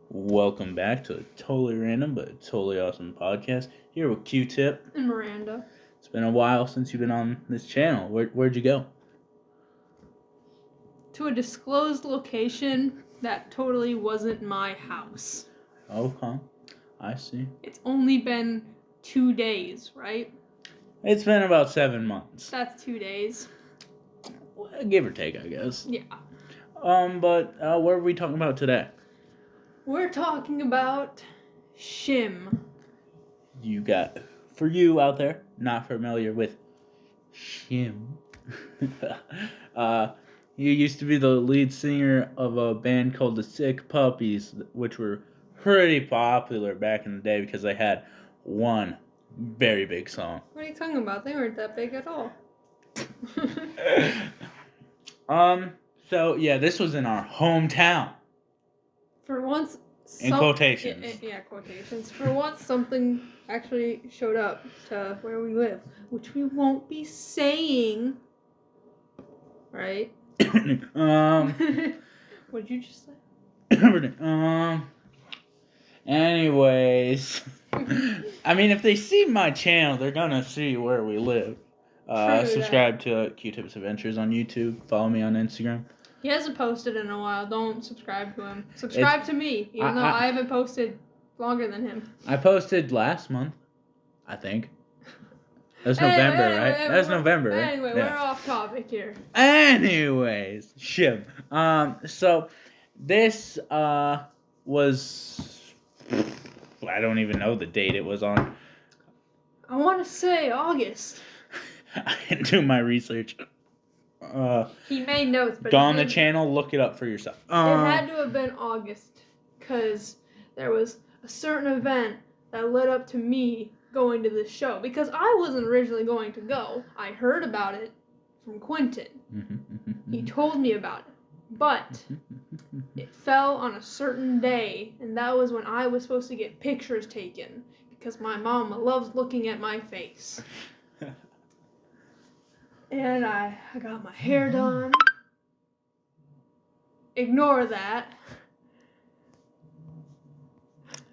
Welcome back to a totally random but totally awesome podcast. Here with Q-Tip. And Miranda. It's been a while since you've been on this channel. Where'd you go? To a disclosed location that totally wasn't my house. Okay, I see. It's only been 2 days, right? It's been about 7 months. That's 2 days. Give or take, I guess. Yeah. But what are we talking about today? We're talking about Shim. For you out there not familiar with Shim, you used to be the lead singer of a band called the Sick Puppies, which were pretty popular back in the day because they had one very big song. What are you talking about? They weren't that big at all. So yeah, this was in our hometown. For once... In quotations. Yeah, quotations. For once, something actually showed up to where we live, which we won't be saying. Right? What did you just say? Anyways. I mean, if they see my channel, they're gonna see where we live. Subscribe to Q-Tip's Adventures on YouTube. Follow me on Instagram. He hasn't posted in a while. Don't subscribe to him. Subscribe to me, even though I haven't posted longer than him. I posted last month, I think. That's November, right? That's November, right? Anyway, we're off topic here. Anyways, Shim. So this was, I don't even know the date it was on. I want to say August. I didn't do my research. He made notes, but go on the channel, look it up for yourself. It had to have been August, because there was a certain event that led up to me going to this show, because I wasn't originally going to go. I heard about it from Quentin. He told me about it, but it fell on a certain day, and that was when I was supposed to get pictures taken, because my mama loves looking at my face. And I got my hair done. Ignore that.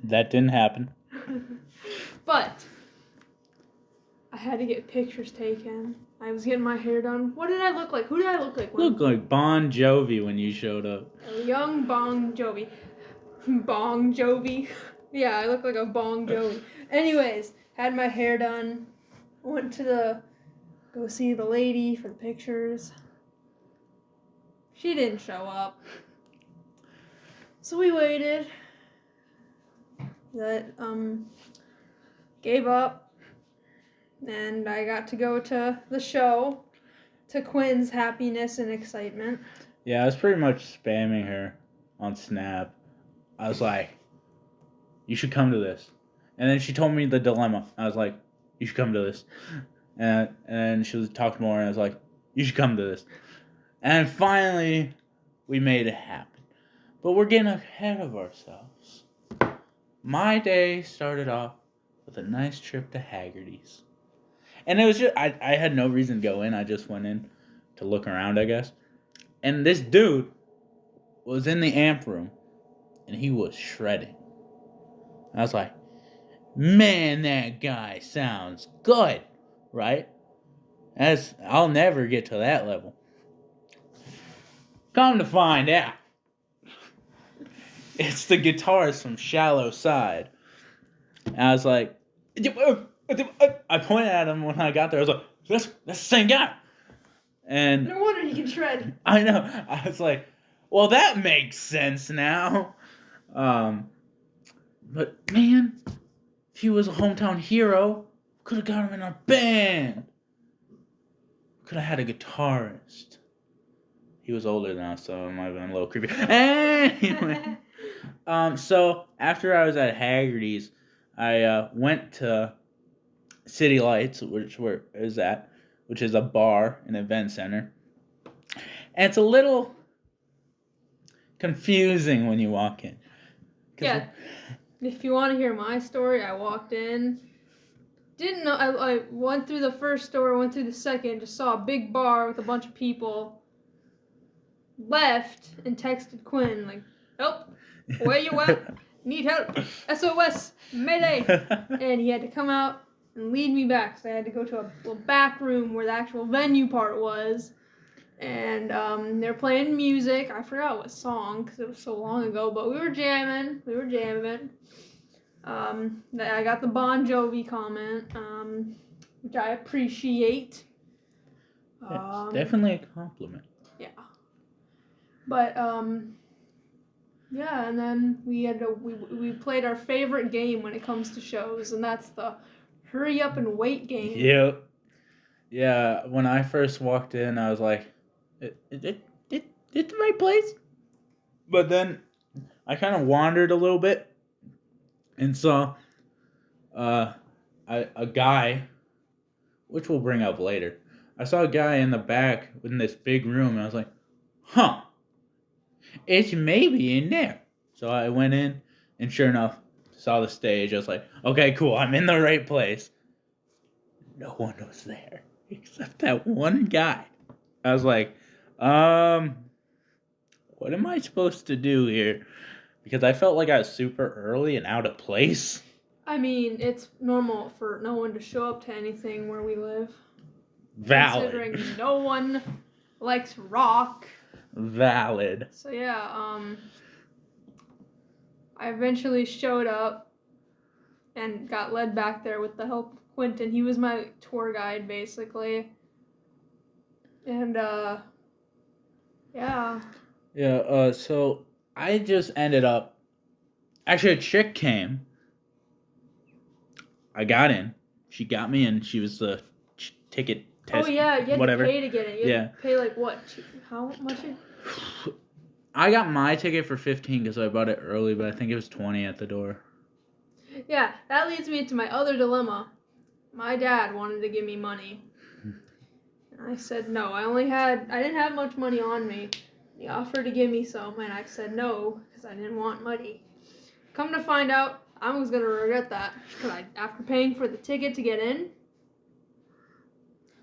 That didn't happen. But I had to get pictures taken. I was getting my hair done. What did I look like? Who did I look like? Looked like Bon Jovi when you showed up. A young Bon Jovi. Bong Jovi. Yeah, I look like a Bong Jovi. Anyways, had my hair done. Went to go see the lady for the pictures. She didn't show up. So we waited. That gave up. And I got to go to the show, to Quinn's happiness and excitement. Yeah, I was pretty much spamming her on Snap. I was like, you should come to this. And then she told me the dilemma. I was like, you should come to this. And she was talking more, and I was like, you should come to this. And finally, we made it happen. But we're getting ahead of ourselves. My day started off with a nice trip to Haggerty's. And it was just, I had no reason to go in. I just went in to look around, I guess. And this dude was in the amp room, and he was shredding. I was like, man, that guy sounds good. Right? I'll never get to that level. Come to find out, it's the guitarist from Shallow Side. And I was like, I pointed at him when I got there. I was like, that's the same guy. And no wonder he can shred. I know. I was like, well, that makes sense now. But man, if he was a hometown hero, could have got him in our band. Could have had a guitarist. He was older than us, so it might have been a little creepy. Anyway, so after I was at Haggerty's, I went to City Lights, which is a bar and event center. And it's a little confusing when you walk in. Yeah. If you want to hear my story, I walked in. Didn't know. I went through the first door, went through the second, just saw a big bar with a bunch of people. Left and texted Quinn like, nope, Where you at? Need help? SOS! Mayday! And he had to come out and lead me back. So I had to go to a little back room where the actual venue part was. And they're playing music. I forgot what song because it was so long ago, but we were jamming. I got the Bon Jovi comment, which I appreciate. It's definitely a compliment. Yeah. But yeah, and then we played our favorite game when it comes to shows, and that's the hurry up and wait game. Yep. Yeah, when I first walked in, I was like, it's the right place? But then I kind of wandered a little bit and saw a guy, which we'll bring up later. I saw a guy in the back in this big room, and I was like, huh, it's maybe in there. So I went in, and sure enough, saw the stage. I was like, okay, cool, I'm in the right place. No one was there except that one guy. I was like, what am I supposed to do here? Because I felt like I was super early and out of place. I mean, it's normal for no one to show up to anything where we live. Valid. Considering no one likes rock. Valid. So yeah, I eventually showed up and got led back there with the help of Quentin. He was my tour guide, basically. And, yeah. Yeah, so I just ended up... Actually, a chick came. I got in. She got me in. She was the ticket test. Oh, yeah, you had whatever. to pay to get in. You had to pay, like, what? How much? I got my ticket for $15 because I bought it early, but I think it was $20 at the door. Yeah, that leads me into my other dilemma. My dad wanted to give me money. And I said no. I didn't have much money on me. He offered to give me some, and I said no because I didn't want money. Come to find out, I was going to regret that. Because after paying for the ticket to get in,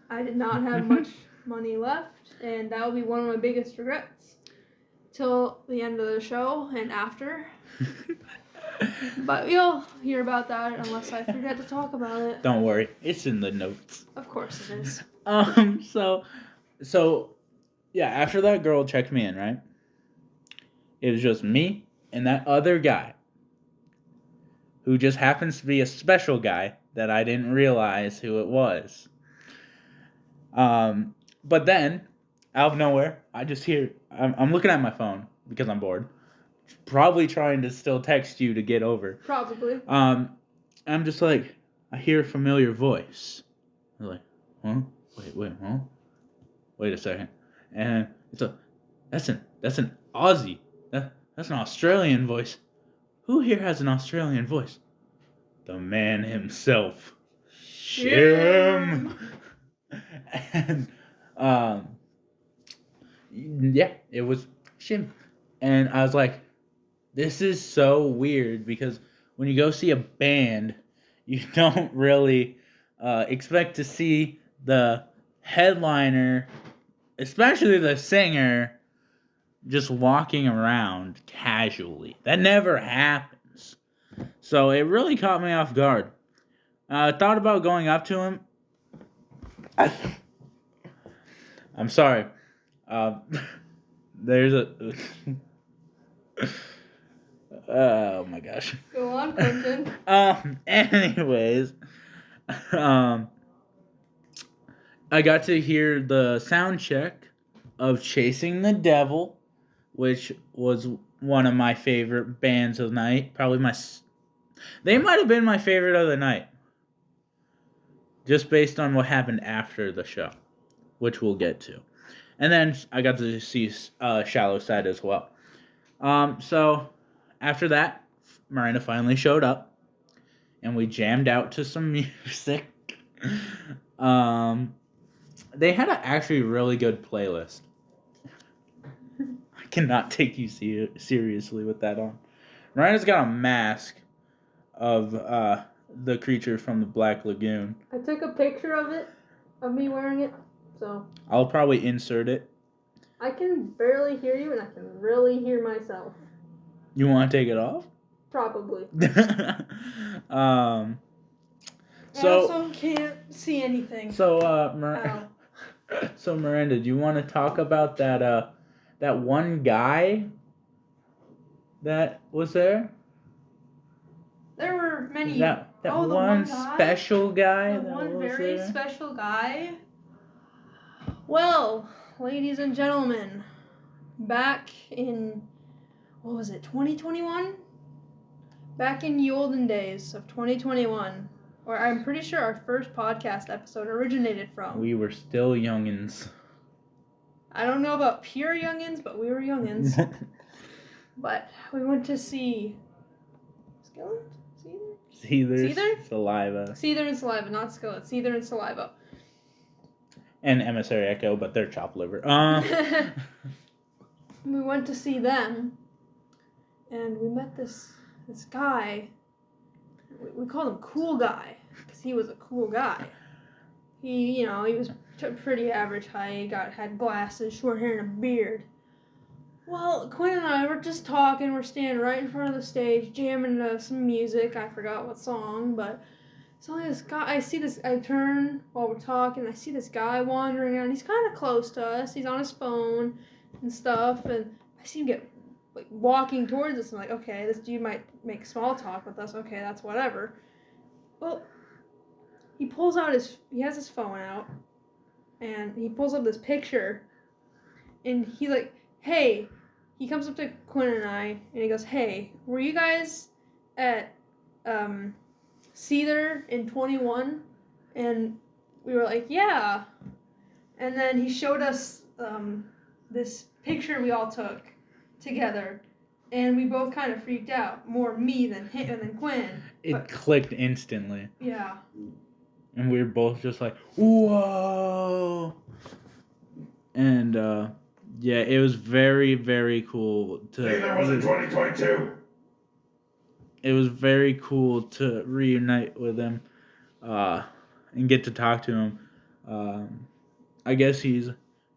I did not have much money left, and that will be one of my biggest regrets. Till the end of the show and after. But you'll hear about that unless I forget to talk about it. Don't worry, it's in the notes. Of course it is. So yeah, after that girl checked me in, right? It was just me and that other guy, who just happens to be a special guy that I didn't realize who it was. But then, out of nowhere, I just hear, I'm looking at my phone because I'm bored. Probably trying to still text you to get over. Probably. I'm just like, I hear a familiar voice. I'm like, huh? Wait, huh? Wait a second. And that's an Aussie. That's an Australian voice. Who here has an Australian voice? The man himself. Shim. And yeah, it was Shim. And I was like, this is so weird because when you go see a band, you don't really expect to see the headliner, especially the singer, just walking around casually. That never happens. So it really caught me off guard. I thought about going up to him. I'm sorry. There's a... oh my gosh. Go on, Quentin. Anyways, I got to hear the sound check of Chasing the Devil, which was one of my favorite bands of the night. They might have been my favorite of the night. Just based on what happened after the show, which we'll get to. And then I got to see Shallow Side as well. So after that, Miranda finally showed up, and we jammed out to some music. They had an actually really good playlist. I cannot take you seriously with that on. Miranda's got a mask of the creature from the Black Lagoon. I took a picture of it, of me wearing it, so. I'll probably insert it. I can barely hear you, and I can really hear myself. You want to take it off? Probably. um. I also can't see anything. So so Miranda, do you want to talk about that one guy that was there? There were many. That one special guy. The that one was very there? special guy. Well, ladies and gentlemen, back in, what was it, 2021? Back in the olden days of 2021, or I'm pretty sure our first podcast episode originated from. We were still youngins. I don't know about pure youngins, but we were youngins. But we went to see Skillet? Seether? Saliva. Seether and Saliva, not Skillet. Seether and Saliva. And Emissary Echo, but they're chopped liver. We went to see them, and we met this guy. We called him Cool Guy, because he was a cool guy. He was pretty average height, had glasses, short hair, and a beard. Well, Quinn and I were just talking. We're standing right in front of the stage, jamming to some music. I forgot what song, but suddenly this guy. I turn while we're talking. I see this guy wandering around. He's kind of close to us. He's on his phone and stuff, and I see him get walking towards us. I'm like, okay, this dude might make small talk with us. Okay, that's whatever. Well, he has his phone out, and he pulls up this picture, and he's like, hey. He comes up to Quinn and I, and he goes, hey, were you guys at Seether in 21? And we were like, yeah. And then he showed us this picture we all took together, and we both kind of freaked out. More me than Quinn. It clicked instantly. Yeah. And we were both just like, whoa. And, yeah, it was very, very cool to... Neither was in 2022. It was very cool to reunite with him and get to talk to him. I guess he's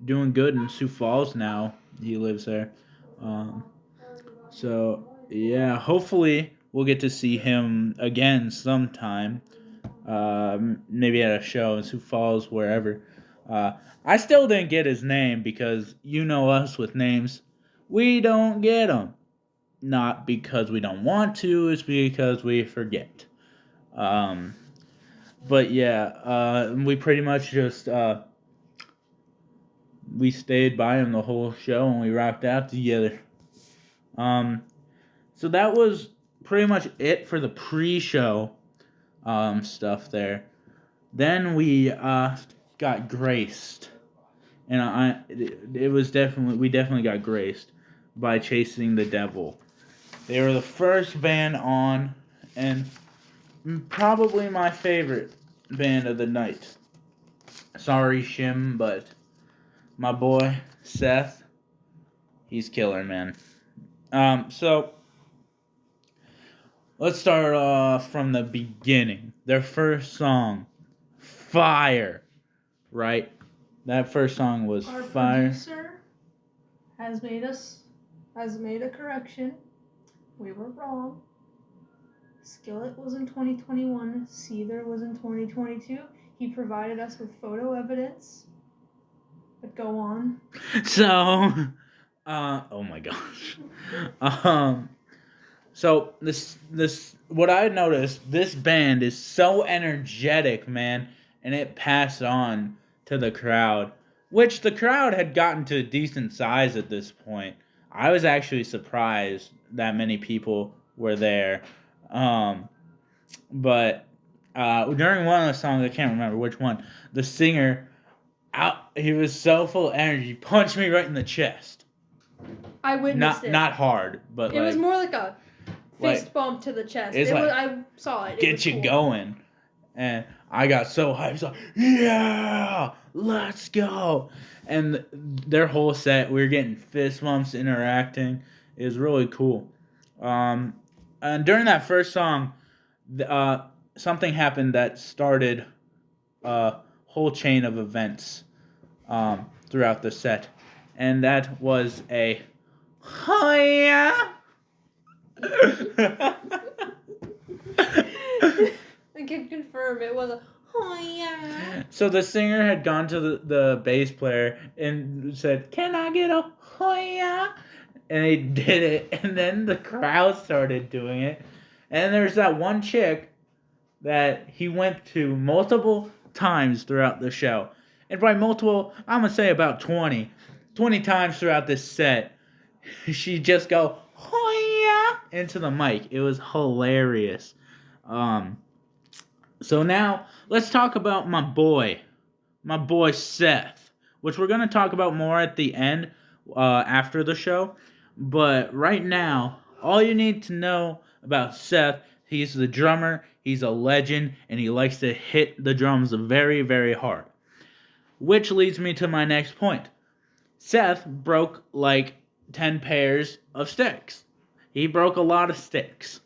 doing good in Sioux Falls now. He lives there. So, yeah, hopefully we'll get to see him again sometime. Maybe at a show in Sioux Falls, wherever. I still didn't get his name because you know us with names. We don't get them. Not because we don't want to, it's because we forget. But yeah, we pretty much just, we stayed by him the whole show and we rocked out together. So that was pretty much it for the pre-show, stuff there. Then we, got graced. And we definitely got graced by Chasing the Devil. They were the first band on, and probably my favorite band of the night. Sorry, Shim, but my boy, Seth, he's killer, man. So, let's start off from the beginning. Their first song, Fire, right? That first song was Our Fire. Producer has made a correction. We were wrong. Skillet was in 2021. Seether was in 2022. He provided us with photo evidence. But go on. So, oh my gosh. So this what I noticed, this band is so energetic, man, and it passed on to the crowd, which the crowd had gotten to a decent size at this point. I was actually surprised that many people were there. But during one of the songs, I can't remember which one, the singer, he was so full of energy, punched me right in the chest. I witnessed it. Not hard, but it was more like a fist bump to the chest. I saw it. Get you going. And I got so hyped. I was like, yeah, let's go. And their whole set, we were getting fist bumps, interacting. It was really cool. And during that first song, something happened that started a whole chain of events throughout the set. And that was a, oh yeah. I can confirm it was a oh yeah. So the singer had gone to the bass player and said, "Can I get a hoya?" And he did it, and then the crowd started doing it. And there's that one chick that he went to multiple times throughout the show. And by multiple, I'm going to say about 20. 20 times throughout this set, she just go, hoya, into the mic. It was hilarious. So now, let's talk about my boy Seth, which we're going to talk about more at the end after the show. But right now, all you need to know about Seth, he's the drummer, he's a legend, and he likes to hit the drums very, very hard. Which leads me to my next point. Seth broke like 10 pairs of sticks. He broke a lot of sticks.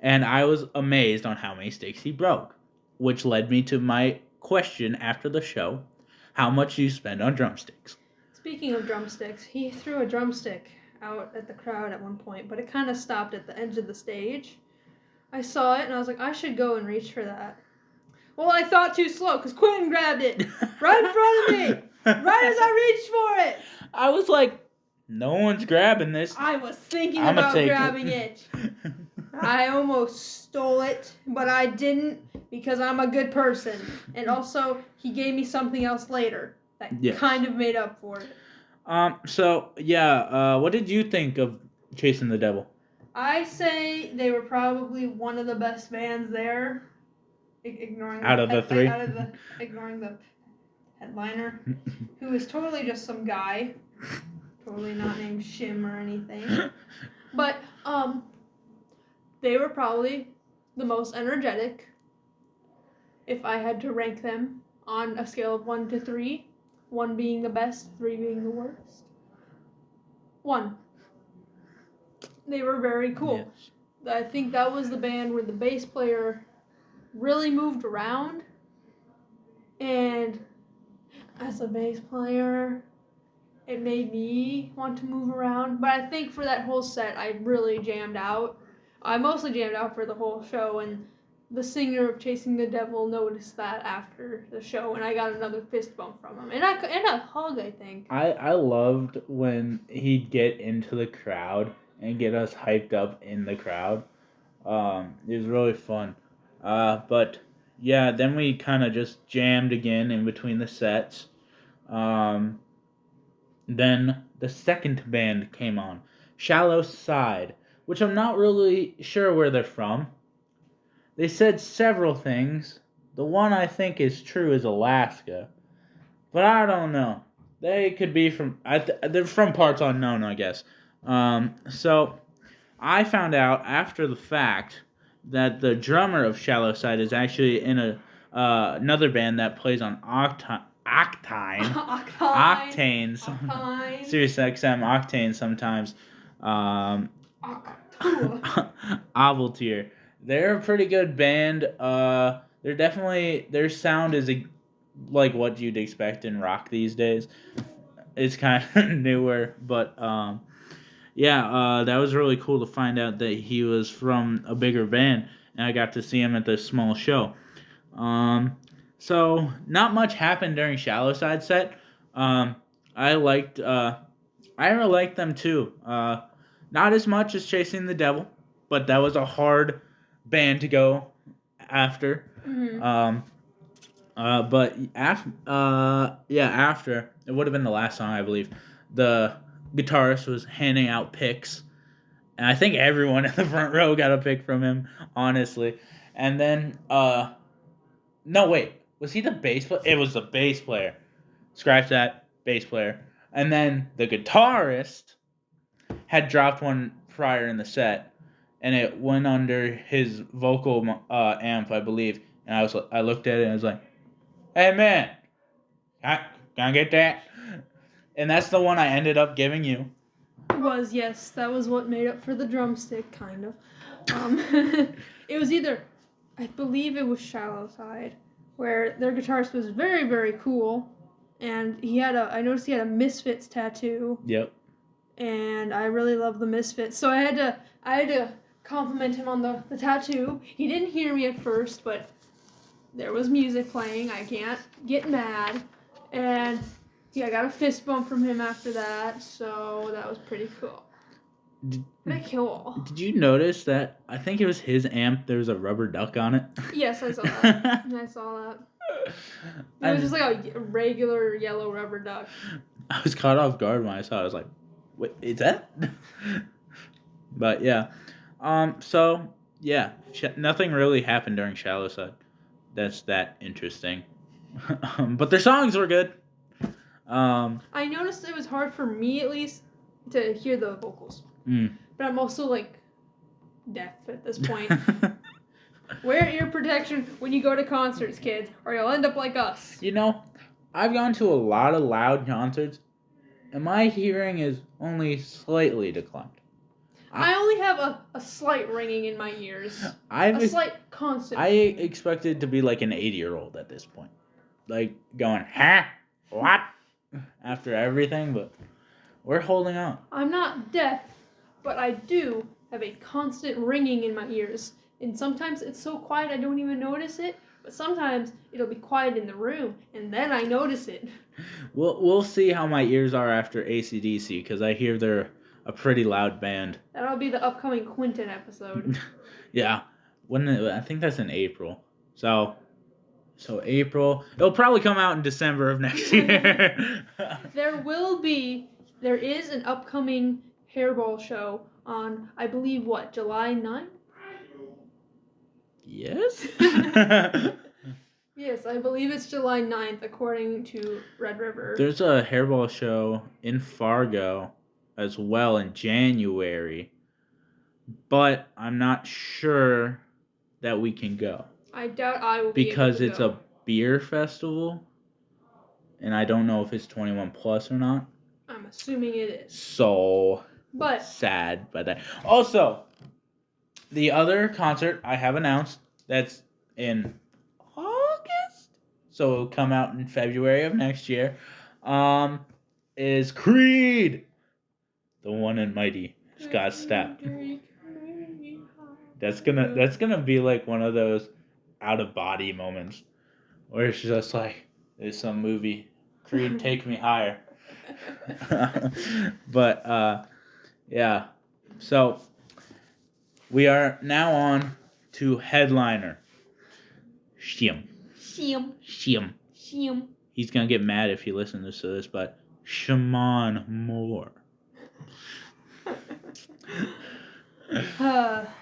And I was amazed on how many sticks he broke. Which led me to my question after the show. How much do you spend on drumsticks? Speaking of drumsticks, he threw a drumstick out at the crowd at one point, but it kind of stopped at the edge of the stage. I saw it and I was like, I should go and reach for that. Well, I thought too slow because Quentin grabbed it right in front of me, right as I reached for it. I was like, no one's grabbing this. I was thinking I'ma about take grabbing it. I almost stole it, but I didn't because I'm a good person. And also, he gave me something else later that kind of made up for it. What did you think of Chasing the Devil? I say they were probably one of the best bands there. Ignoring ignoring the headliner, who is totally just some guy, totally not named Shim or anything. But they were probably the most energetic. If I had to rank them on a scale of 1 to 3, 1 being the best, 3 being the worst. 1. They were very cool. Yes. I think that was the band where the bass player really moved around, and as a bass player, it made me want to move around. But I think for that whole set, I really jammed out. I mostly jammed out for the whole show, and the singer of Chasing the Devil noticed that after the show, and I got another fist bump from him, and a hug, I think. I loved when he'd get into the crowd and get us hyped up in the crowd. It was really fun. But yeah, then we kind of just jammed again in between the sets. Then the second band came on, Shallow Side, which I'm not really sure where they're from. They said several things. The one I think is true is Alaska, but I don't know. They could be from they're from parts unknown, I guess. So I found out after the fact that the drummer of Shallow Side is actually in another band that plays on Octane, Sirius XM Octane sometimes. Ovaltier. They're a pretty good band. They're definitely, their sound is like what you'd expect in rock these days. It's kind of newer, but that was really cool to find out that he was from a bigger band, and I got to see him at this small show. So not much happened during Shallow Side set. I really liked them too. Not as much as Chasing the Devil, but that was a hard band to go after. Mm-hmm. But after it would have been the last song, I believe. The guitarist was handing out picks, and I think everyone in the front row got a pick from him, honestly. And then, no wait, was he the bass player? It was the bass player. Scratch that, bass player. And then the guitarist had dropped one prior in the set, and it went under his vocal amp, I believe. And I looked at it and I was like, "Hey man, can I get that?" And that's the one I ended up giving you. Yes, that was what made up for the drumstick, kind of. It was either, I believe it was Shallow Side, where their guitarist was very, very cool, and I noticed he had a Misfits tattoo. Yep. And I really love the Misfits, so I had to compliment him on the tattoo. He didn't hear me at first, but there was music playing. I can't get mad. And I got a fist bump from him after that, so that was pretty cool. Pretty cool. Did you notice that? I think it was his amp. There was a rubber duck on it. Yes, I saw that. I saw that. It was just like a regular yellow rubber duck. I was caught off guard when I saw it. I was like, "Wait, is that?" But yeah, so yeah, nothing really happened during Shallow Side. That's that interesting. But their songs were good. I noticed it was hard for me at least to hear the vocals. But I'm also like deaf at this point. Wear ear protection when you go to concerts, kids, or you'll end up like us. You know, I've gone to a lot of loud concerts, and my hearing is only slightly declined. I only have a slight ringing in my ears. A slight constant. I expected to be like an 80-year-old at this point. Like going, huh? What? After everything, but we're holding on. I'm not deaf, but I do have a constant ringing in my ears. And sometimes it's so quiet I don't even notice it. But sometimes it'll be quiet in the room, and then I notice it. We'll see how my ears are after AC/DC, because I hear they're a pretty loud band. That'll be the upcoming Quentin episode. Yeah. I think that's in April. So April. It'll probably come out in December of next year. There is an upcoming hairball show on, I believe, July 9th? Yes? Yes, I believe it's July 9th, according to Red River. There's a hairball show in Fargo as well in January, but I'm not sure that we can go. I doubt I will be because able to it's go. a beer festival, and I don't know if it's 21 plus or not. I'm assuming it is. So but sad by that. Also, the other concert I have announced that's in August, so it'll come out in February of next year, is Creed, the one and mighty Scott Stapp. That's gonna be like one of those out of body moments where it's just like there's some movie, Creed, take me higher. But yeah, so we are now on to headliner Shim. He's gonna get mad if he listens to this, but Shaman Moore.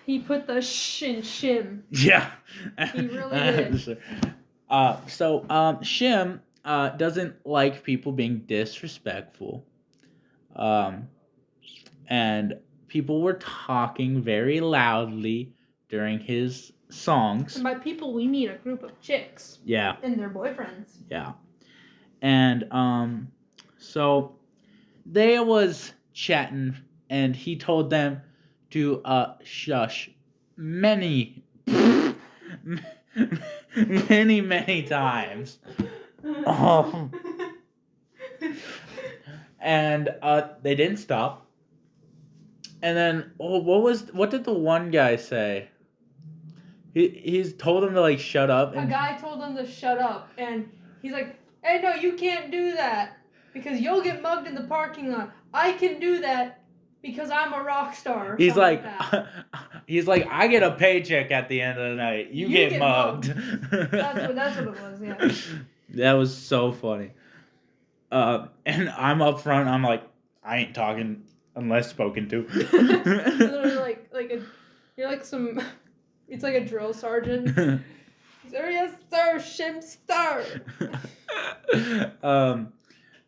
He put the sh in Shim. Yeah. He really did. So Shim doesn't like people being disrespectful. And people were talking very loudly during his songs. And by people, we mean a group of chicks. Yeah. And their boyfriends. Yeah. And so they was chatting, and he told them to shush many times. And they didn't stop. And then what did the one guy say? He's told him to like shut up. A guy told him to shut up, and he's like, "Hey, no, you can't do that because you'll get mugged in the parking lot. I can do that because I'm a rock star." He's like that. he's like, I get a paycheck at the end of the night. You get mugged. That's what it was. Yeah. That was so funny. And I'm up front. I'm like, I ain't talking unless spoken to. Literally you're like some. It's like a drill sergeant. Yes, sir, Shim Star.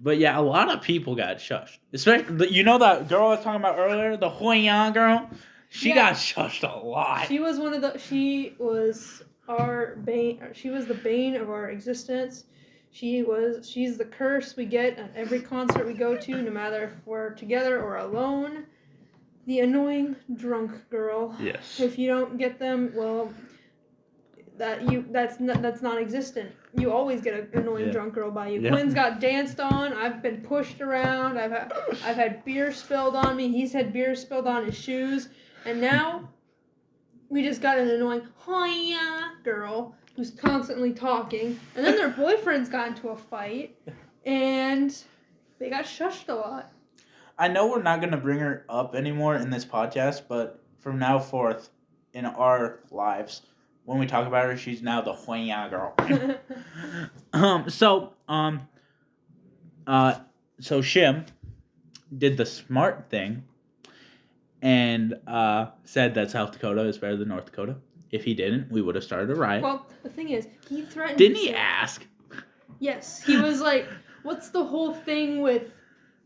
But yeah, a lot of people got shushed. Especially, you know that girl I was talking about earlier, the Huiyan girl. She got shushed a lot. She was She was our bane. She was the bane of our existence. She's the curse we get at every concert we go to, no matter if we're together or alone. The annoying drunk girl. Yes. If you don't get them, well, that's non-existent. You always get an annoying drunk girl by you. Yeah. Quinn's got danced on. I've been pushed around. I've had beer spilled on me. He's had beer spilled on his shoes, and now we just got an annoying Hoya girl who's constantly talking, and then their boyfriends got into a fight, and they got shushed a lot. I know we're not going to bring her up anymore in this podcast, but from now forth, in our lives, when we talk about her, she's now the Huenya girl. So Shim did the smart thing and said that South Dakota is better than North Dakota. If he didn't, we would have started a riot. Well, the thing is, he threatened. Didn't he ask? Yes, he was like, "What's the whole thing with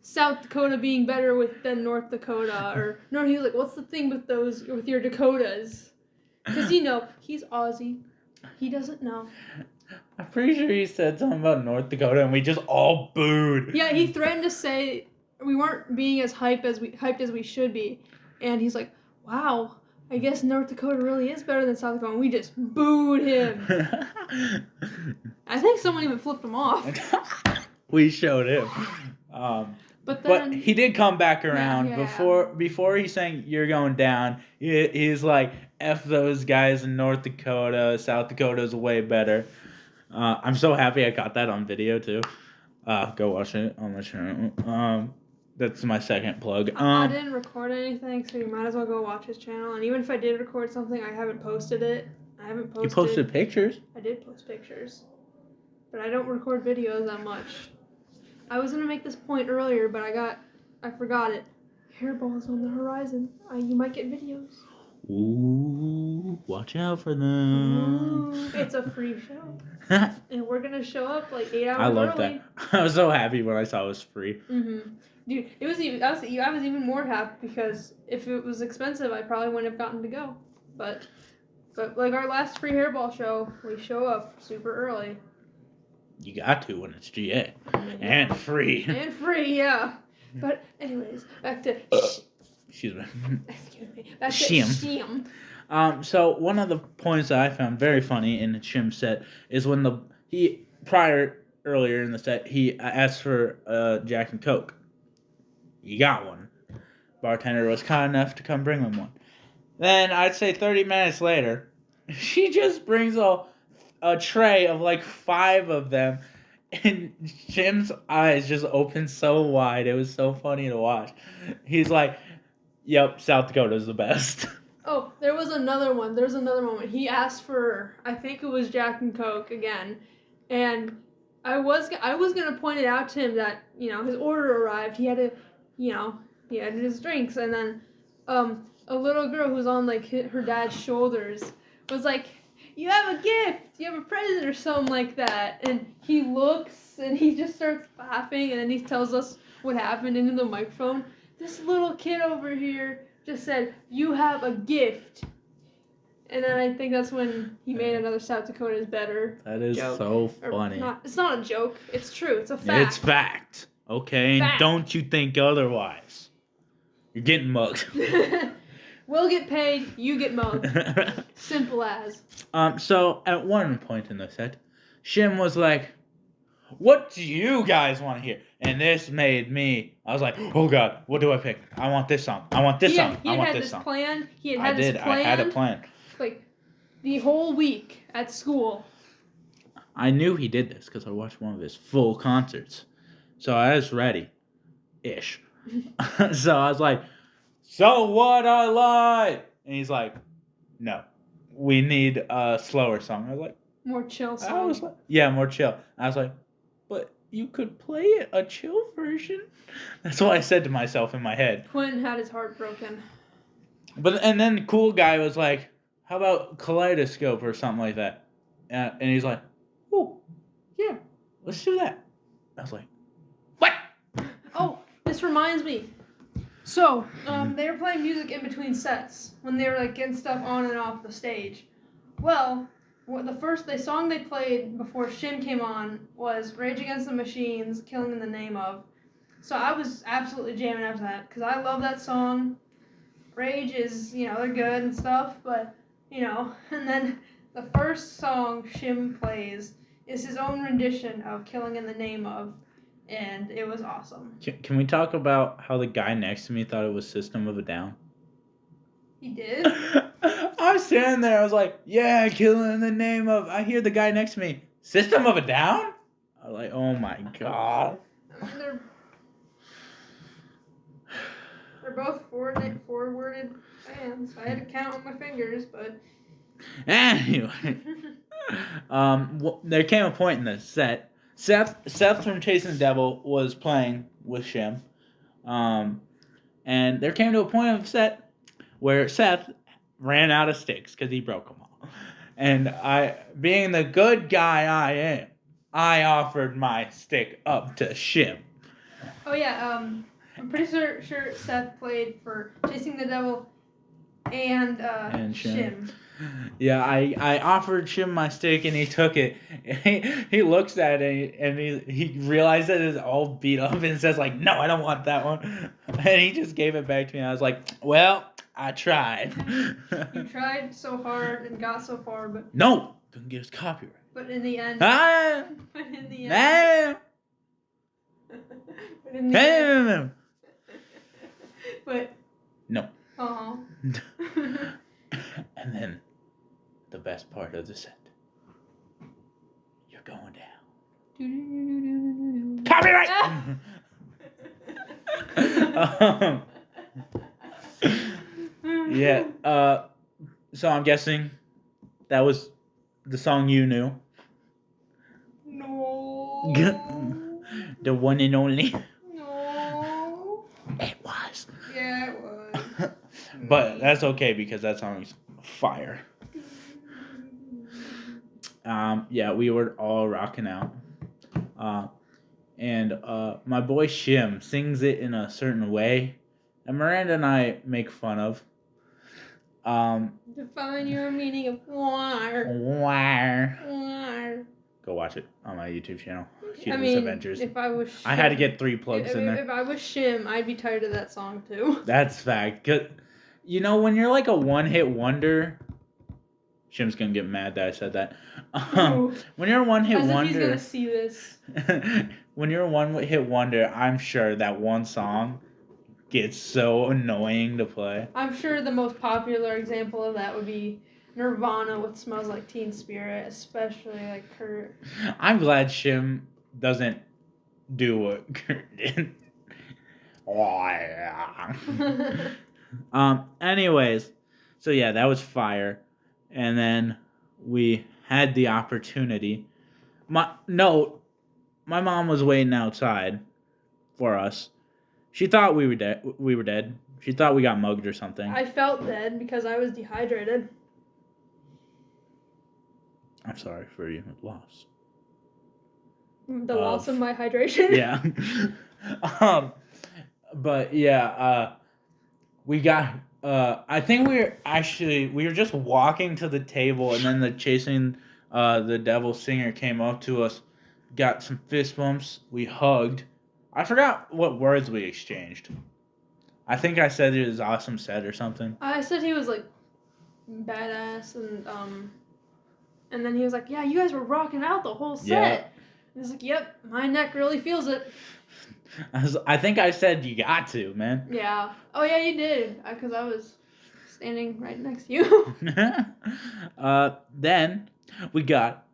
South Dakota being better than North Dakota?" Or no, he was like, "What's the thing with your Dakotas?" Because he's Aussie, he doesn't know. I'm pretty sure he said something about North Dakota, and we just all booed. Yeah, he threatened to say we weren't being as hyped as we should be, and he's like, "Wow, I guess North Dakota really is better than South Dakota." And we just booed him. I think someone even flipped him off. We showed him. But he did come back around. Yeah. Before he's saying you're going down, he's like, F those guys in North Dakota. South Dakota's way better. I'm so happy I got that on video too. Go watch it on my channel. That's my second plug. I didn't record anything, so you might as well go watch his channel. And even if I did record something, I haven't posted it. You posted pictures? I did post pictures. But I don't record videos that much. I was going to make this point earlier, but I forgot it. Hairballs on the horizon. You might get videos. Ooh, watch out for them. Ooh, it's a free show. And we're going to show up like 8 hours early. I love that. I was so happy when I saw it was free. Mm-hmm. Dude, I was even more happy because if it was expensive, I probably wouldn't have gotten to go. But like our last free hairball show, we show up super early. You got to when it's GA. And free. And free, yeah. But anyways, back to excuse me. Back to Shim. So one of the points that I found very funny in Shim's set is when earlier in the set he asked for Jack and Coke. You got one. Bartender was kind enough to come bring him one. Then I'd say 30 minutes later, she just brings a tray of like 5 of them, and Jim's eyes just opened so wide. It was so funny to watch. He's like, "Yep, South Dakota's the best." Oh, there was another one. There's another moment. He asked for, I think it was Jack and Coke again, and I was gonna point it out to him that his order arrived. He had to. He had his drinks, and then a little girl who's on like her dad's shoulders was like, "You have a gift, you have a present," or something like that. And he looks and he just starts laughing, and then he tells us what happened into the microphone. This little kid over here just said, "You have a gift." And then I think that's when he made another South Dakota is better. That is joke. So funny. It's not a joke. It's true. It's a fact. It's fact. Okay, and don't you think otherwise. You're getting mugged. We'll get paid, you get mugged. Simple as. So at one point in the set, Shim was like, "What do you guys want to hear?" And this made me, I was like, "Oh God, what do I pick? I want this song. I want this song. I want this song." He had this plan. I had a plan. Like, the whole week at school. I knew he did this because I watched one of his full concerts. So I was ready-ish. So I was like, "So what I lied?" And he's like, "No, we need a slower song." I was like, "More chill song." Yeah, more chill. I was like, "But you could play a chill version." That's what I said to myself in my head. Quentin had his heart broken. And then the cool guy was like, "How about Kaleidoscope or something like that?" And he's like, "Oh, yeah, let's do that." I was like, "What?" Oh, this reminds me. So, they were playing music in between sets when they were like getting stuff on and off the stage. Well, the song they played before Shim came on was Rage Against the Machine's "Killing in the Name of." So I was absolutely jamming out to that because I love that song. Rage is, they're good and stuff, but, and then the first song Shim plays is his own rendition of "Killing in the Name of," and it was awesome. Can we talk about how the guy next to me thought it was System of a Down? He did? I was standing there. I was like, yeah, killing in the name of. I hear the guy next to me. System of a Down? I was like, oh my god. I mean, they're both forwarded bands. I had to count on my fingers, but. Anyway. There came a point in the set. Seth from Chasing the Devil was playing with Shim. And there came to a point of the set where Seth ran out of sticks because he broke them all. And I, being the good guy I am, I offered my stick up to Shim. Oh yeah, I'm pretty sure Seth played for Chasing the Devil and Shim. Yeah, I offered Shim my stick and he took it. He looks at it and he realized that it's all beat up and says like, no, I don't want that one. And he just gave it back to me. I was like, well, I tried. You tried so hard and got so far, but no, couldn't get us copyright. But in the end, but no. And then the best part of the set. You're going down. Copyright! Yeah. So I'm guessing that was the song you knew. No. The one and only. No. It was. Yeah, it was. But that's okay because that song's fire. Yeah, we were all rocking out. And my boy Shim sings it in a certain way, and Miranda and I make fun of. Define your meaning of war. Go watch it on my YouTube channel. I mean, Adventures. If I was Shim, I had to get 3 plugs in there. If I was Shim, I'd be tired of that song too. That's fact. 'Cause, you know, when you're like a one-hit wonder, Shim's gonna get mad that I said that. When you're a one-hit As wonder, if he's gonna see this. When you're a one-hit wonder, I'm sure that one song gets so annoying to play. I'm sure the most popular example of that would be Nirvana with "Smells Like Teen Spirit," especially like Kurt. I'm glad Shim doesn't do what Kurt did. Oh, yeah. Anyways, so yeah, that was fire. And then we had the opportunity. My mom was waiting outside for us. She thought we were dead. She thought we got mugged or something. I felt dead because I was dehydrated. I'm sorry for your loss. The loss of my hydration? Yeah. But yeah, we got I think we were just walking to the table and then the Chasing the Devil singer came up to us, got some fist bumps, we hugged. I forgot what words we exchanged. I think I said it was awesome set or something. I said he was like badass and then he was like, yeah, you guys were rocking out the whole set. Yeah. And he's like, yep, my neck really feels it. I think I said you got to, man. Yeah. Oh yeah, you did. Because I was standing right next to you. Then we got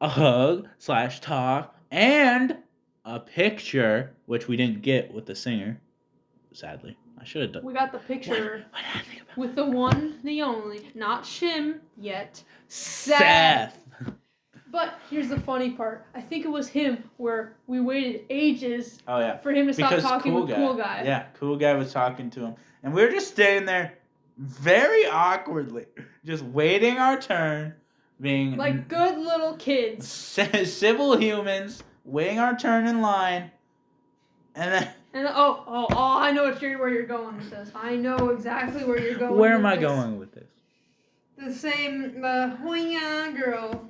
a hug / talk and a picture, which we didn't get with the singer. Sadly, I should have done. We got the picture what did I think about with the one, the only, not Shim yet. Seth. But here's the funny part. I think it was him where we waited ages Oh yeah. for him to stop talking with Cool Guy. Yeah, Cool Guy was talking to him, and we were just standing there, very awkwardly, just waiting our turn, being like good little kids, civil humans, waiting our turn in line, and then. And I know where you're going with this. I know exactly where you're going. Where am I going with this? The same Huinya girl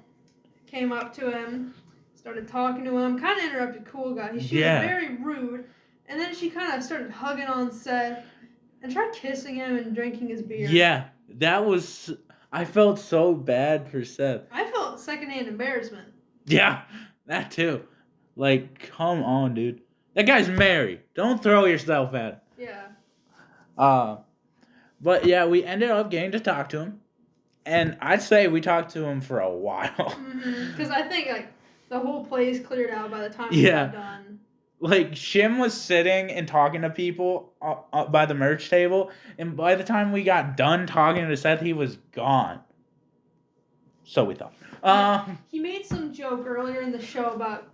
came up to him, started talking to him, kind of interrupted Cool Guy. She was very rude, and then she kind of started hugging on Seth and tried kissing him and drinking his beer. Yeah, that was. I felt so bad for Seth. I felt secondhand embarrassment. Yeah, that too. Like, come on, dude. That guy's married. Don't throw yourself at him. Yeah. But yeah, we ended up getting to talk to him. And I'd say we talked to him for a while. Because I think like the whole place cleared out by the time we got done. Like Shim was sitting and talking to people by the merch table, and by the time we got done talking to Seth, he was gone. So we thought. He made some joke earlier in the show about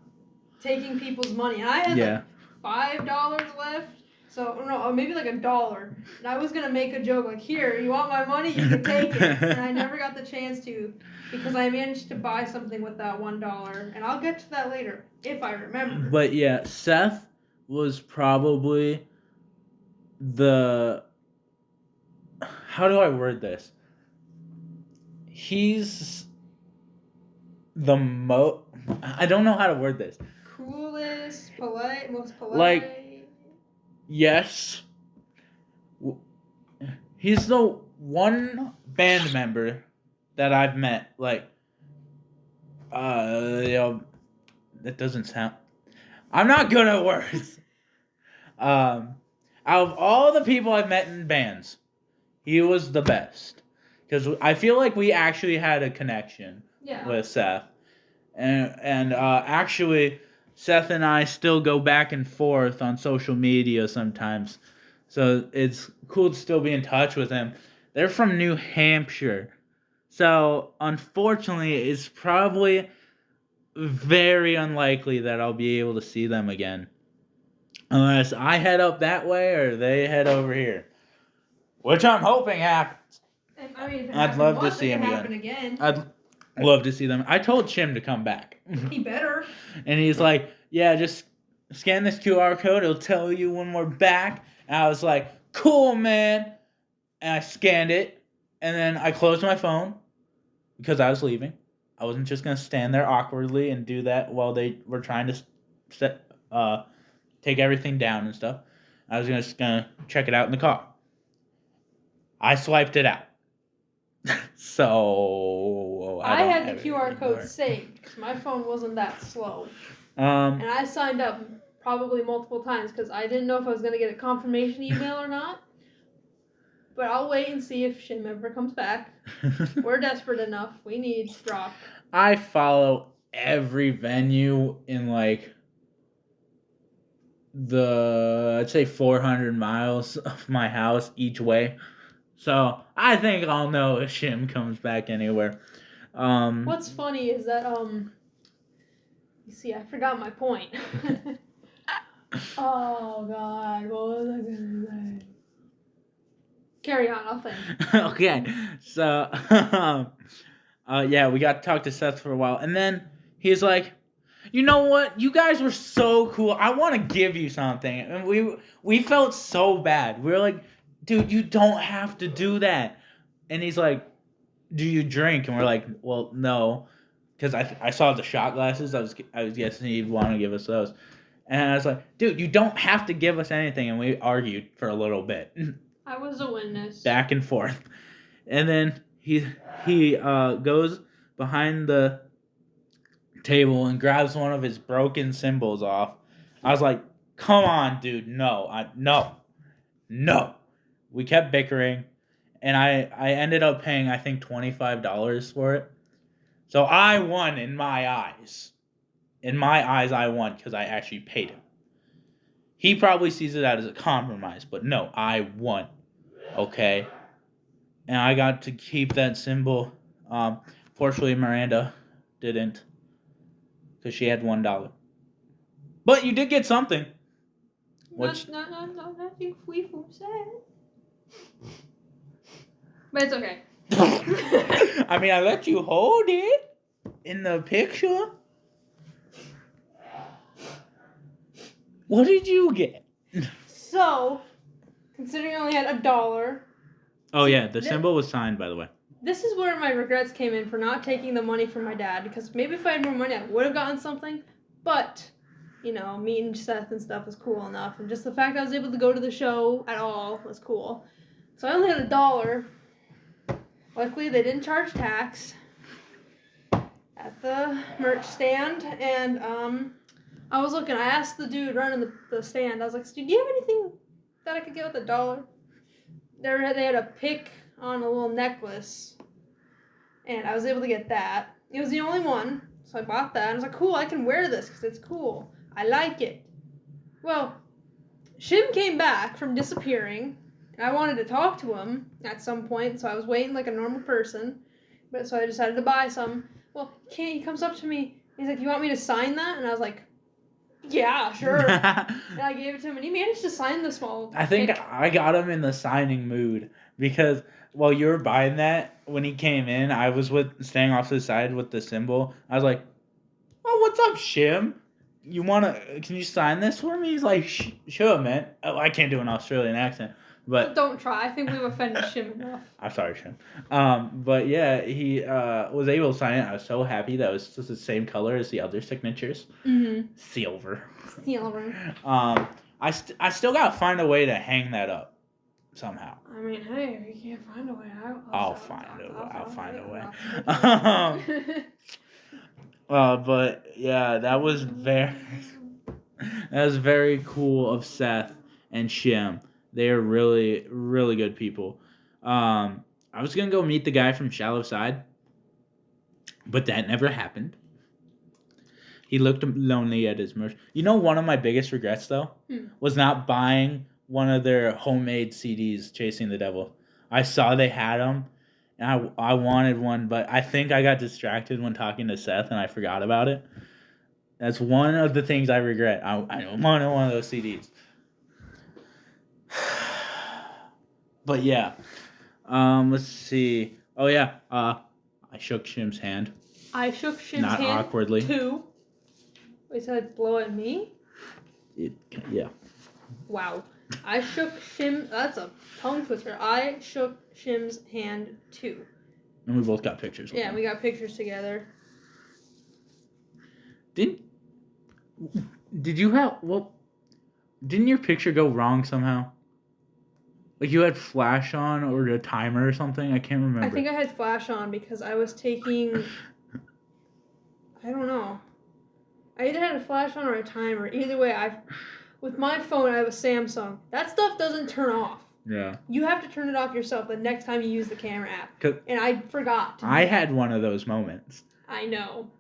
taking people's money. And I had like $5 left. So, no, maybe like $1. And I was going to make a joke like, here, you want my money? You can take it. And I never got the chance to because I managed to buy something with that $1. And I'll get to that later if I remember. But yeah, Seth was probably the... How do I word this? He's the I don't know how to word this. Coolest, polite, most polite. Like, yes. He's the one band member that I've met. Like, that doesn't sound... I'm not good at words. Out of all the people I've met in bands, he was the best. Because I feel like we actually had a connection with Seth. And actually, Seth and I still go back and forth on social media sometimes. So it's cool to still be in touch with him. They're from New Hampshire. So, unfortunately, it's probably very unlikely that I'll be able to see them again. Unless I head up that way or they head over here. Which I'm hoping happens. I mean, if I'd love to see him again. I'd love to see them. I told Shim to come back. He better. And he's like, yeah, just scan this QR code. It'll tell you when we're back. And I was like, cool, man. And I scanned it. And then I closed my phone because I was leaving. I wasn't just going to stand there awkwardly and do that while they were trying to take everything down and stuff. I was just going to check it out in the car. I swiped it out. So I had the QR code saved because my phone wasn't that slow. And I signed up probably multiple times because I didn't know if I was going to get a confirmation email or not. But I'll wait and see if Shim ever comes back. We're desperate enough. We need rock. I follow every venue in like I'd say 400 miles of my house each way. So I think I'll know if Shim comes back anywhere. What's funny is that you see, I forgot my point. Oh God, what was I gonna say? Carry on, I'll think. Okay, so yeah, we got to talk to Seth for a while, and then he's like, "You know what? You guys were so cool. I want to give you something." And we felt so bad. We were like, "Dude, you don't have to do that." And he's like, "Do you drink?" And we're like, "Well, no," because I saw the shot glasses. I was guessing he'd want to give us those. And I was like, "Dude, you don't have to give us anything." And we argued for a little bit. I was a witness. Back and forth. And then he goes behind the table and grabs one of his broken cymbals off. I was like, "Come on, dude, no. No." We kept bickering, and I ended up paying, I think, $25 for it. So I won in my eyes. In my eyes, I won because I actually paid him. He probably sees it as a compromise, but no, I won. Okay? And I got to keep that cymbal. Fortunately, Miranda didn't, because she had $1. But you did get something. Which... Nothing we said. But it's okay. I mean, I let you hold it in the picture. What did you get? So, considering I only had $1. Oh yeah, the cymbal was signed, by the way. This is where my regrets came in for not taking the money from my dad, because maybe if I had more money, I would have gotten something. But, you know, meeting Seth and stuff was cool enough, and just the fact I was able to go to the show at all was cool. So I only had $1. Luckily, they didn't charge tax at the merch stand, and I was looking. I asked the dude running the stand. I was like, "Dude, do you have anything that I could get with $1?" they had a pick on a little necklace, and I was able to get that. It was the only one, so I bought that. And I was like, cool, I can wear this because it's cool. I like it. Well, Shim came back from disappearing, and I wanted to talk to him at some point, so I was waiting like a normal person. But so I decided to buy some. Well, he comes up to me. He's like, "You want me to sign that?" And I was like, "Yeah, sure." And I gave it to him, and he managed to sign the small. I think pick. I got him in the signing mood because while you were buying that, when he came in, I was staying off to the side with the symbol. I was like, "Oh, what's up, Shim? Can you sign this for me?" He's like, "Sure, man." Oh, I can't do an Australian accent, but Don't try. I think we've offended Shim enough. I'm sorry, Shim. But yeah, he was able to sign it. I was so happy that it was just the same color as the other signatures. Mm-hmm. Silver. I still gotta find a way to hang that up somehow. I mean, hey, if you can't find a way, I'll find a way. But yeah, that was very cool of Seth and Shim. They are really, really good people. I was gonna go meet the guy from Shallow Side, but that never happened. He looked lonely at his merch. You know, one of my biggest regrets though was not buying one of their homemade CDs, Chasing the Devil. I saw they had them, and I wanted one, but I think I got distracted when talking to Seth, and I forgot about it. That's one of the things I regret. I wanted one of those CDs. But yeah, let's see. Oh yeah, I shook Shim's hand. I shook Shim's Not hand awkwardly. too. Wait, so I'd blow at me? Yeah. Wow. I shook Shim. That's a tongue twister. I shook Shim's hand too. And we both got pictures. Yeah, we got pictures together. Didn't your picture go wrong somehow? Like you had flash on or a timer or something? I can't remember. I think I had flash on because I was taking. I don't know. I either had a flash on or a timer. Either way, with my phone, I have a Samsung. That stuff doesn't turn off. Yeah. You have to turn it off yourself the next time you use the camera app. And I forgot. I had one of those moments. I know.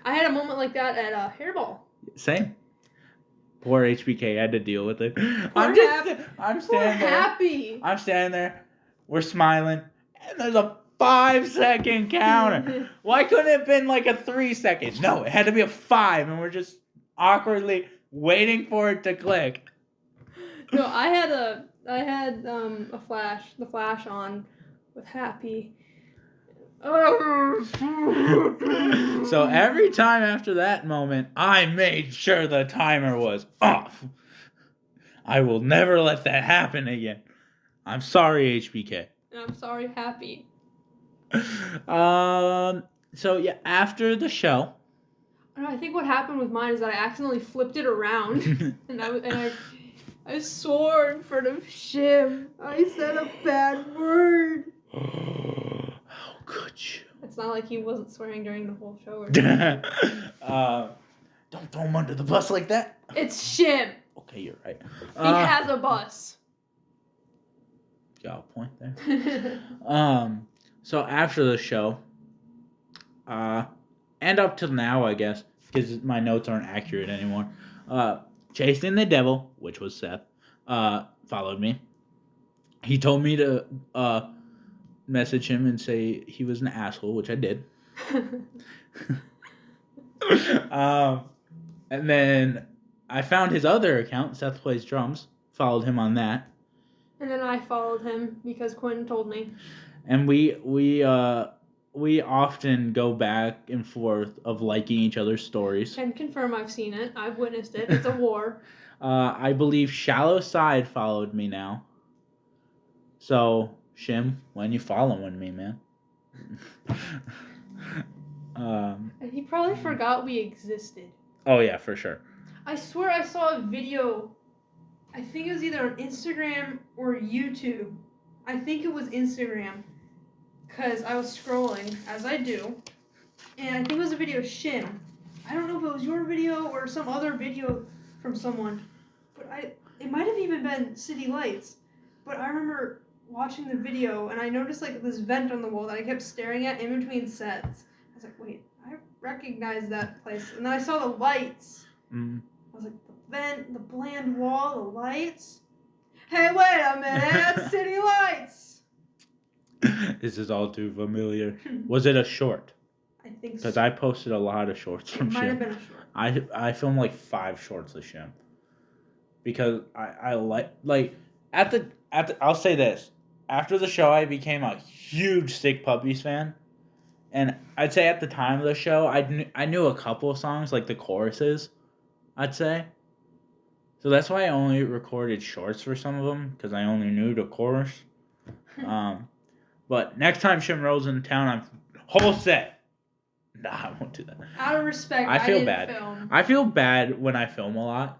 I had a moment like that at Hairball. Same. Poor HBK had to deal with it. I'm standing there. Happy. I'm standing there. We're smiling. And there's a 5-second counter. Why couldn't it have been like a 3 seconds? No, it had to be a 5. And we're just awkwardly waiting for it to click. No, I had the flash on with happy. So every time after that moment, I made sure the timer was off. I will never let that happen again. I'm sorry, HBK. And I'm sorry, happy. So yeah, after the show. I think what happened with mine is that I accidentally flipped it around, and I swore in front of Shim. I said a bad word. How could you? It's not like he wasn't swearing during the whole show. Or don't throw him under the bus like that. It's Shim. Okay, you're right. He has a bus. Got a point there. So after the show, and up till now, I guess, because my notes aren't accurate anymore. Chasing the Devil, which was Seth, followed me. He told me to message him and say he was an asshole, which I did. And then I found his other account, Seth Plays Drums, followed him on that. And then I followed him because Quinn told me. And we often go back and forth of liking each other's stories. Can confirm I've seen it. I've witnessed it. It's a war. I believe Shallow Side followed me now. So, Shim, when you following me, man? He probably forgot we existed. Oh, yeah, for sure. I swear I saw a video. I think it was either on Instagram or YouTube. I think it was Instagram. Because I was scrolling, as I do. And I think it was a video of Shim. I don't know if it was your video or some other video from someone. But it might have even been City Lights. But I remember watching the video and I noticed like this vent on the wall that I kept staring at in between sets. I was like, wait, I recognize that place. And then I saw the lights. Mm. I was like, the vent, the bland wall, the lights. Hey, wait a minute, that's City Lights. This is all too familiar. Was it a short? I think so. Because I posted a lot of shorts It from might have Shim. been a short. I filmed like 5 shorts of Shim. Because I like at the I'll say this. After the show I became a huge Stick Puppies fan. And I'd say at the time of the show I knew a couple of songs, like the choruses, I'd say. So that's why I only recorded shorts for some of them, because I only knew the chorus. But next time Shim rolls in town, I'm whole set. Nah, I won't do that. Out of respect, I feel didn't bad. film. I feel bad when I film a lot.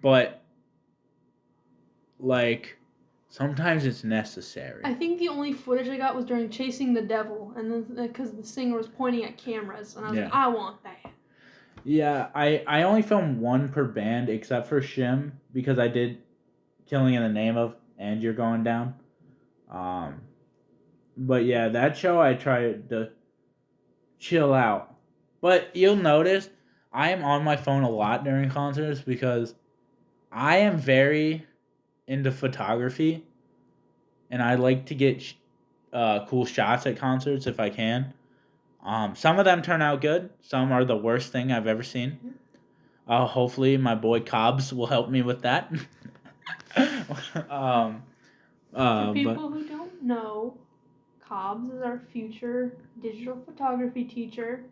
But like sometimes it's necessary. I think the only footage I got was during Chasing the Devil, and then because the singer was pointing at cameras, and I was like, I want that. Yeah, I only filmed one per band except for Shim because I did Killing in the Name of and You're Going Down. But yeah, that show I tried to chill out. But you'll notice I am on my phone a lot during concerts because I am very into photography and I like to get cool shots at concerts if I can. Some of them turn out good. Some are the worst thing I've ever seen. Hopefully my boy Cobbs will help me with that. For people who don't know, Cobbs is our future digital photography teacher.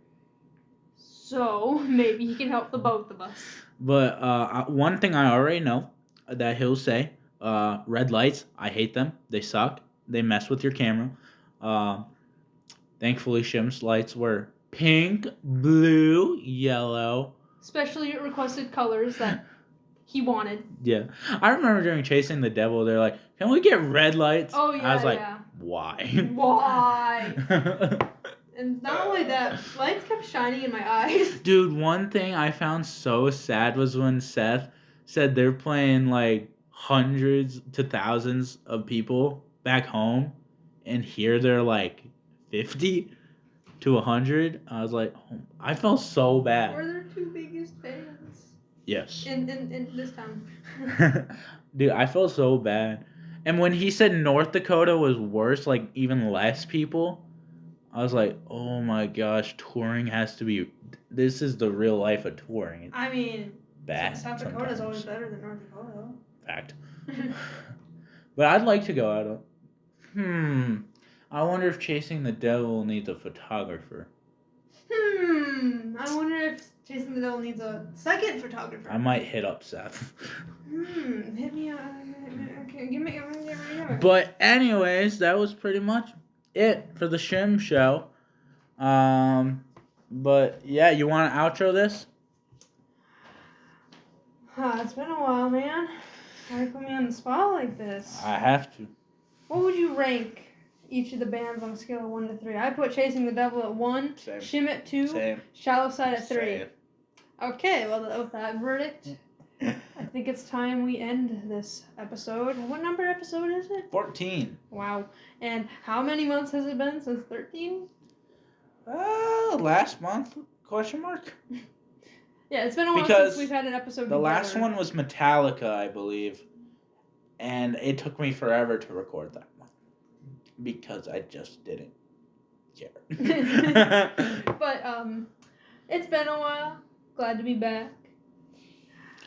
So maybe he can help the both of us. But one thing I already know that he'll say, red lights, I hate them. They suck. They mess with your camera. Thankfully, Shim's lights were pink, blue, yellow. Specially requested colors that he wanted. Yeah. I remember during Chasing the Devil, they're like, can we get red lights? Oh, yeah, I was like, yeah. why? Why? And not only that, lights kept shining in my eyes. Dude, one thing I found so sad was when Seth said they're playing like hundreds to thousands of people back home, and here they're like 50 to 100. I was like, oh, I felt so bad. We're their 2 biggest fans. Yes. In this town. Dude, I felt so bad. And when he said North Dakota was worse, like even less people, I was like, oh my gosh, touring has to be. This is the real life of touring. I mean, bad. South Dakota is always better than North Dakota. Fact. But I'd like to go out. I wonder if Chasing the Devil needs a photographer. I wonder if Chasing the Devil needs a second photographer. I might hit up Seth. Hit me up. Okay, give me. But anyways, that was pretty much it for the Shim show. But yeah, you want to outro this? It's been a while, man. Why put me on the spot like this? I have to. What would you rank each of the bands on a scale of 1 to 3? I put Chasing the Devil at 1, Same. Shim at 2, Same. Shallow Side at 3. Same. Okay, well, with that verdict, I think it's time we end this episode. What number episode is it? 14. Wow. And how many months has it been since 13? Last month? Question mark? Yeah, it's been a while Because since we've had an episode The together. last one was Metallica, I believe. And it took me forever to record that one. Because I just didn't care. But, it's been a while. Glad to be back.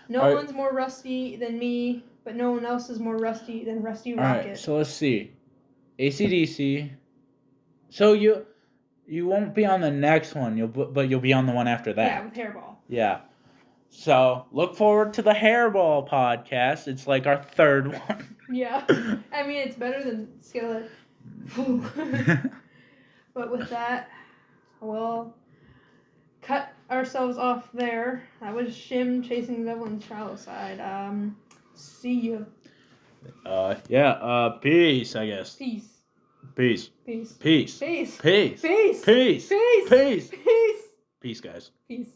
No All right. one's more rusty than me, but no one else is more rusty than Rusty Rocket. Alright, so let's see. AC/DC. So you won't be on the next one, but you'll be on the one after that. Yeah, with Hairball. Yeah. So look forward to the Hairball podcast. It's like our third one. Yeah. I mean, it's better than Skillet. But with that, we'll cut ourselves off there. That was Shim Chasing the Devil on the Shallow Side. See you. Peace, I guess. Peace. Peace. Peace. Peace. Peace. Peace. Peace. Peace. Peace. Peace. Peace. Peace, guys. Peace.